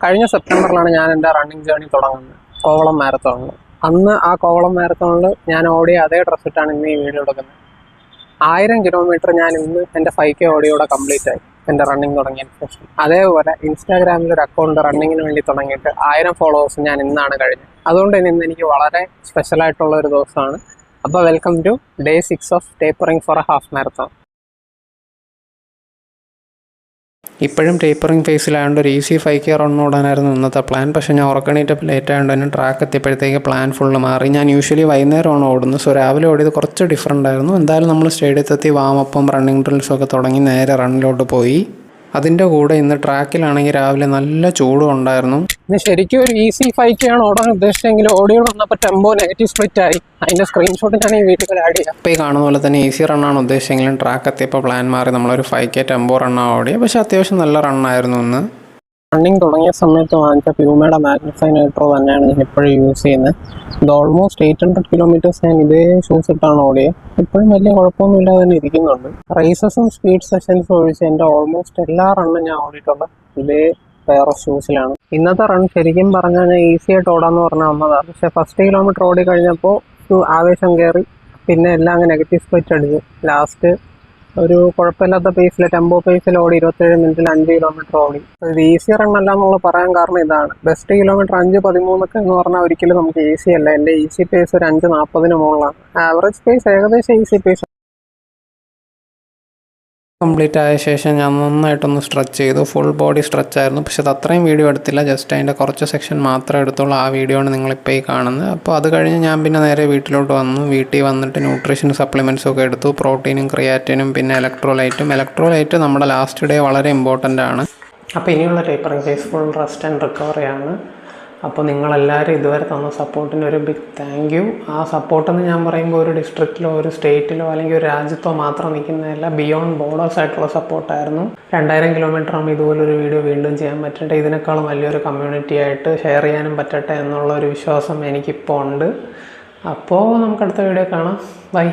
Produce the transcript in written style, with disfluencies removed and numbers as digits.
കഴിഞ്ഞ സെപ്റ്റംബറിലാണ് ഞാൻ എൻ്റെ റണ്ണിങ് ജേർണി തുടങ്ങുന്നത്, കോവളം മാരത്തോണിൽ. അന്ന് ആ കോവളം മാരത്തോണിൽ ഞാൻ ഓടിയ അതേ ഡ്രസ് ഇട്ടാണ് ഇന്ന് ഈ വീഡിയോ എടുക്കുന്നത്. 1000 കിലോമീറ്റർ ഞാൻ ഇന്ന് എൻ്റെ 5K ഓടിയോടെ കംപ്ലീറ്റ് ആയി എൻ്റെ റണ്ണിങ് തുടങ്ങിയതിന് ശേഷം. അതേപോലെ ഇൻസ്റ്റാഗ്രാമിൽ ഒരു അക്കൗണ്ട് റണ്ണിങ്ങിന് വേണ്ടി തുടങ്ങിയിട്ട് 1000 ഫോളോവേഴ്സ് ഞാൻ ഇന്നാണ് കഴിഞ്ഞത്. അതുകൊണ്ട് തന്നെ ഇന്ന് എനിക്ക് വളരെ സ്പെഷ്യലായിട്ടുള്ള ഒരു ദിവസമാണ്. അപ്പോൾ welcome to day 6 of tapering for a half marathon. ഇപ്പോഴും ടേപ്പറിങ് ഫേസിലായതുകൊണ്ട് ഒരു ഈസി 5K റൺ ഓടാനായിരുന്നു ഇന്നത്തെ പ്ലാൻ. പക്ഷേ ഞാൻ ഉറക്കണീറ്റപ്പോൾ ലേറ്റ് ആയതുകൊണ്ട് തന്നെ ട്രാക്ക് എത്തിയപ്പോഴത്തേക്ക് പ്ലാൻ ഫുള്ള് മാറി. ഞാൻ യൂഷ്വലി വൈകുന്നേരമാണ് ഓടുന്നത്, സോ രാവിലെ ഓടിയത് കുറച്ച് ഡിഫറൻ്റ് ആയിരുന്നു. എന്തായാലും നമ്മൾ സ്റ്റേഡിയത്തെത്തി വാമപ്പും റണ്ണിങ് ഡ്രിൽസും ഒക്കെ തുടങ്ങി നേരെ റണ്ണിലോട്ട് പോയി. അതിൻ്റെ കൂടെ ഇന്ന് ട്രാക്കിലാണെങ്കിൽ രാവിലെ നല്ല ചൂടും ഉണ്ടായിരുന്നു. ഇന്ന് ശരിക്കും ഒരു ഈസി 5K ആണ് ഓടാൻ ഉദ്ദേശിച്ചെങ്കിൽ ഓടിയോട് വന്നപ്പോൾ ടെമ്പോ നെഗറ്റീവ് സ്പ്ലിറ്റ് ആയി. അതിൻ്റെ സ്ക്രീൻഷോട്ട് ഞാൻ ഈ വീഡിയോയിൽ ആഡ് ചെയ്യാം. ഇപ്പോൾ ഈ കാണുന്ന പോലെ തന്നെ ഈസി റണ്ണാണ് ഉദ്ദേശിച്ചെങ്കിലും ട്രാക്ക് എത്തിയപ്പോൾ പ്ലാൻ മാറി നമ്മളൊരു 5K ടെമ്പോ റണ്ണാണ് ഓടിയത്. പക്ഷേ അത്യാവശ്യം നല്ല റണ്ണായിരുന്നു ഇന്ന്. റണ്ണിങ് തുടങ്ങിയ സമയത്ത് വാങ്ങിച്ച പ്യൂമയുടെ മാഗ്നിഫൈ നൈട്രോ തന്നെയാണ് ഞാൻ ഇപ്പോഴും യൂസ് ചെയ്യുന്നത്. ഇത് ഓൾമോസ്റ്റ് 800 കിലോമീറ്റേഴ്സ് ഞാൻ ഇതേ ഷൂസ് ഇട്ടാണ് ഓടിയത്. ഇപ്പോഴും വലിയ കുഴപ്പമൊന്നുമില്ലാതെ തന്നെ ഇരിക്കുന്നുണ്ട്. റേസസും സ്പീഡ് സെഷൻസും ഒഴിച്ച് എൻ്റെ ഓൾമോസ്റ്റ് എല്ലാ റണ്ണും ഞാൻ ഓടിയിട്ടുള്ളത് ഇതേ പെയർ ഓഫ് ഷൂസിലാണ്. ഇന്നത്തെ റൺ ശരിക്കും പറഞ്ഞാൽ ഞാൻ ഈസി ആയിട്ട് ഓടാന്ന് പറഞ്ഞാൽ വന്നതാണ്. പക്ഷേ ഫസ്റ്റ് കിലോമീറ്റർ ഓടി കഴിഞ്ഞപ്പോൾ ആവേശം കയറി, പിന്നെ എല്ലാം അങ്ങ് നെഗറ്റീവ് സ്പ്ലിറ്റ് അടിച്ചു. ലാസ്റ്റ് ഒരു കുഴപ്പമില്ലാത്ത പേസിൽ ടെമ്പോ പേസിൽ ഓടി 27 മിനിറ്റിൽ 5 കിലോമീറ്റർ ഓടി. ഇത് ഈസി റൺ അല്ല എന്നുള്ള പറയാൻ കാരണം ഇതാണ്. ബെസ്റ്റ് കിലോമീറ്റർ 5:13 എന്ന് പറഞ്ഞാൽ ഒരിക്കലും നമുക്ക് ഈസി അല്ല. എൻ്റെ ഈസി പേസ് ഒരു 5:40 മുകളിലാണ്. ആവറേജ് പേസ് ഏകദേശം ഈസി പേസ്. കംപ്ലീറ്റ് ആയ ശേഷം ഞാൻ നന്നായിട്ടൊന്ന് സ്ട്രെച്ച് ചെയ്തു. ഫുൾ ബോഡി സ്ട്രെച്ച് ആയിരുന്നു. പക്ഷെ അത് അത്രയും വീഡിയോ എടുത്തില്ല, ജസ്റ്റ് അതിൻ്റെ കുറച്ച് സെക്ഷൻ മാത്രമേ എടുത്തുള്ളൂ. ആ വീഡിയോ ആണ് നിങ്ങളിപ്പോൾ ഈ കാണുന്നത്. അപ്പോൾ അത് കഴിഞ്ഞ് ഞാൻ പിന്നെ നേരെ വീട്ടിലോട്ട് വന്നു. വീട്ടിൽ വന്നിട്ട് ന്യൂട്രീഷൻ സപ്ലിമെൻറ്റ്സും ഒക്കെ എടുത്തു. പ്രോട്ടീനും ക്രിയാറ്റിനും പിന്നെ ഇലക്ട്രോലൈറ്റ് നമ്മുടെ ലാസ്റ്റ് ഡേ വളരെ ഇമ്പോർട്ടൻ്റ് ആണ്. അപ്പോൾ ഇനിയുള്ള tapering phase full rest and റിക്കവറിയാണ്. അപ്പോൾ നിങ്ങളെല്ലാവരും ഇതുവരെ തന്ന സപ്പോർട്ടിന് ഒരു ബിഗ് താങ്ക് യു. ആ സപ്പോർട്ടെന്ന് ഞാൻ പറയുമ്പോൾ ഒരു ഡിസ്ട്രിക്റ്റിലോ ഒരു സ്റ്റേറ്റിലോ അല്ലെങ്കിൽ ഒരു രാജ്യത്തോ മാത്രം നിൽക്കുന്നതല്ല, ബിയോണ്ട് ബോർഡേഴ്സ് ആയിട്ടുള്ള സപ്പോർട്ടായിരുന്നു. 2000 കിലോമീറ്റർ ആകുമ്പോൾ ഇതുപോലൊരു വീഡിയോ വീണ്ടും ചെയ്യാൻ പറ്റട്ടെ, ഇതിനേക്കാളും വലിയൊരു കമ്മ്യൂണിറ്റി ആയിട്ട് ഷെയർ ചെയ്യാനും പറ്റട്ടെ എന്നുള്ള ഒരു വിശ്വാസം എനിക്കിപ്പോൾ ഉണ്ട്. അപ്പോൾ നമുക്ക് അടുത്ത വീഡിയോ കാണാം. ബൈ.